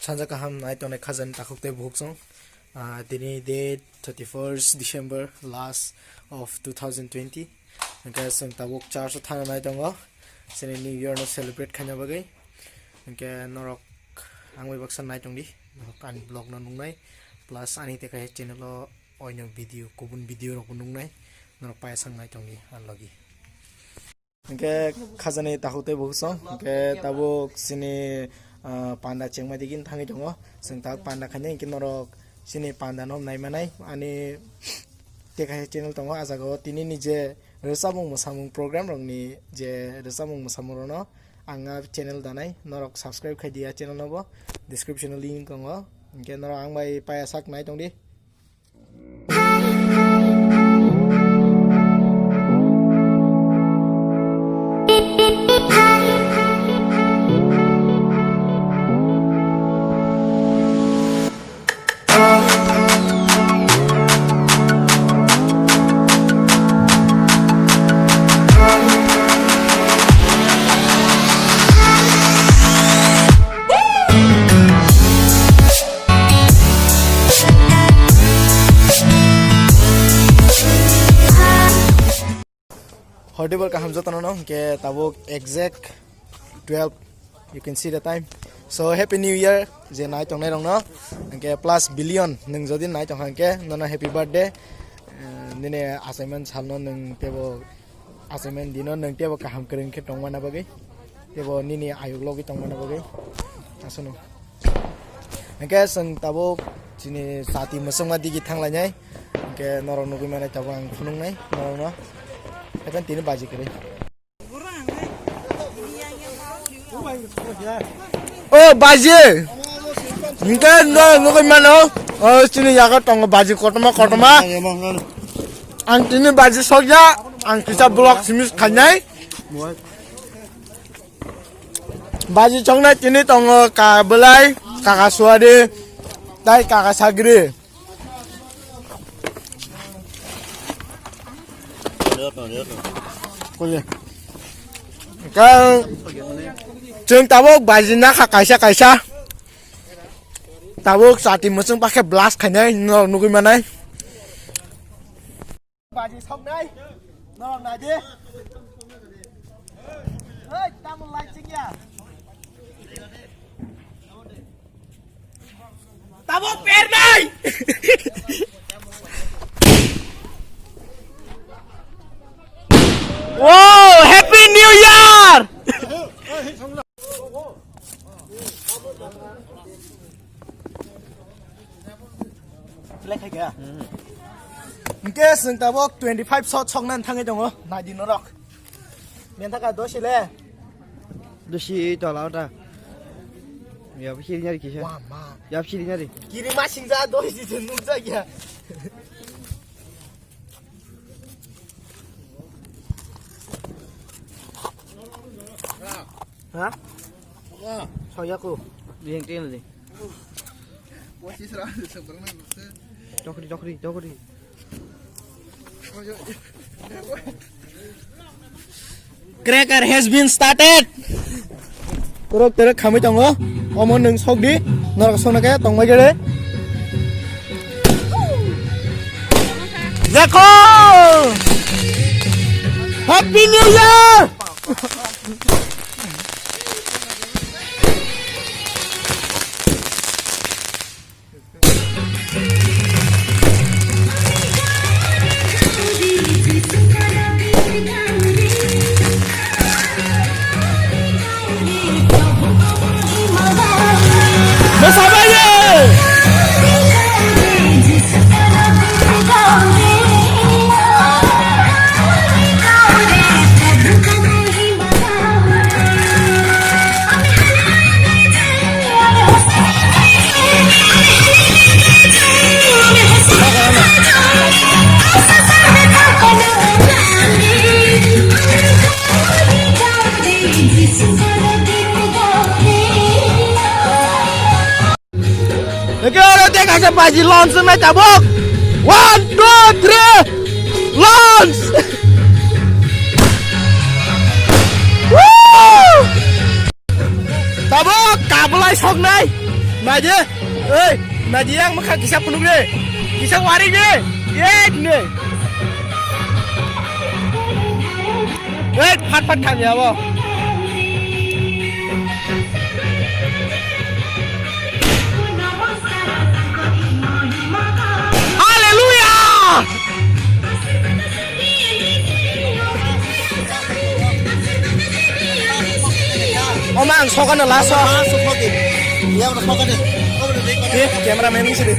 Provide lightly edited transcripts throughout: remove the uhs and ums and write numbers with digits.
Sanja kaham night on a cousin takukte buksong. Dini date 31st December last of 2020. Okay, so tabuk charge of thana night on Sene New Year no celebrate kanya bagay. Okay, norok angway baksan night on di. Kan blog na nungnay. Plus ani te kaya channel o yung video kubun video ro nungnay. Norok payasang night on di anlogi. Okay, cousin takukte buksong. Okay, tabuk sini panda chengma digin thangi dongo sing tak panda khanya kin norok sini panda nom nai manai ani tekai channel tongo ajago tini ni je resabung musamung program rong ni je resabung musamung no anga channel danai norok subscribe khai dia channel no description link kongo ke norok ang bai paya sak nai tong di Horrible kaham jatan no ke tabuk exact 12 you can see the time so happy new year je night tong nai rong no ke plus billion nung jodi night tong ke nona happy birthday nene assignment salno nung tebo assignment dino nung tebo kaham kering ke tong mana bagai tebo nini ayuk logi tong mana bagai asuno ke sang tabuk sini sati masung madi gi thang lanyai ke norong nugui mana tabang phunung nai norong no akan tini baji kere. Oh baji, mungkin no mana? Oh sini Yachak tong baji kotoma. Ang tini baji soja, ang kita blok simis kanyai. Baji chongna tini tong kabelai, kakak suade, tai kakak sagri. Kan jeng tabuk bajina kaisa tabuk saat ini musim pakai blast kayaknya nunggu mana baji sok nai nolong aja hei tamu lighting ya tabuk per nai Wow, Happy New Year! Mungkin tabok 25 shot nan tangi dongo, na di norok. Mian taka dosi le. Dosi dolau ta. Ya bisi nyari kisah. Wah, ma. Ya bisi nyari. Kiri masing za dosi jenung saja. Hah? Saya aku. Yang tinggal ni. Wasi serah sebenarnya. Cokri. Cracker has been started. Terus kami tunggu. Omong neng sok di. Norak sok nak ya tong macam Zako! Happy New Year! Kasih baji launch na tabok. 1, 2, 3 launch. Woo! Tabok kabelai sok nai. Naje, naje yang makan kisah penuh deh, kisah waring deh, nih. Pat kami ya, boh. Omang, sokan na laso. Ya udah sokan deh. Cameraman ini sih.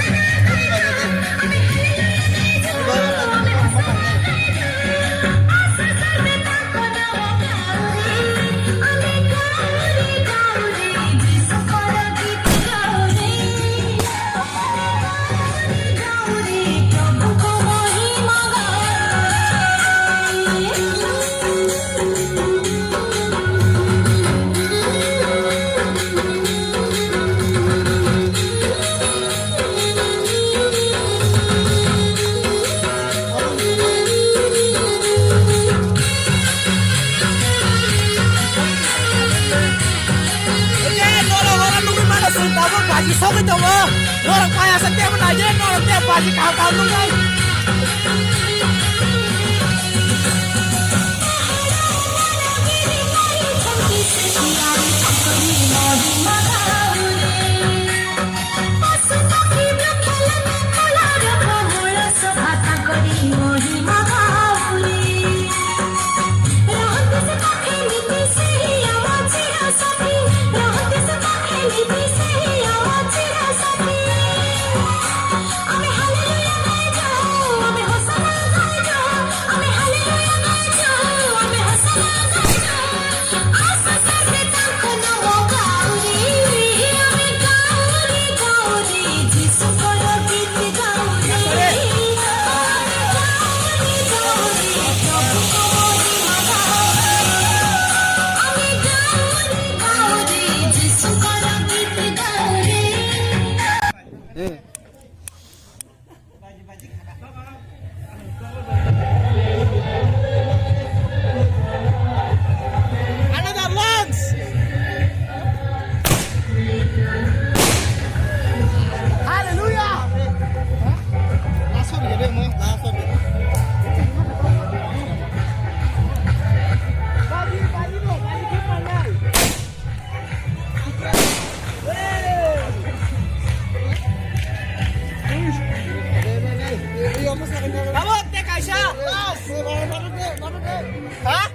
Basi sok itu mah, orang kaya setiap aja, orang tiap basi kau lu kan. Hah?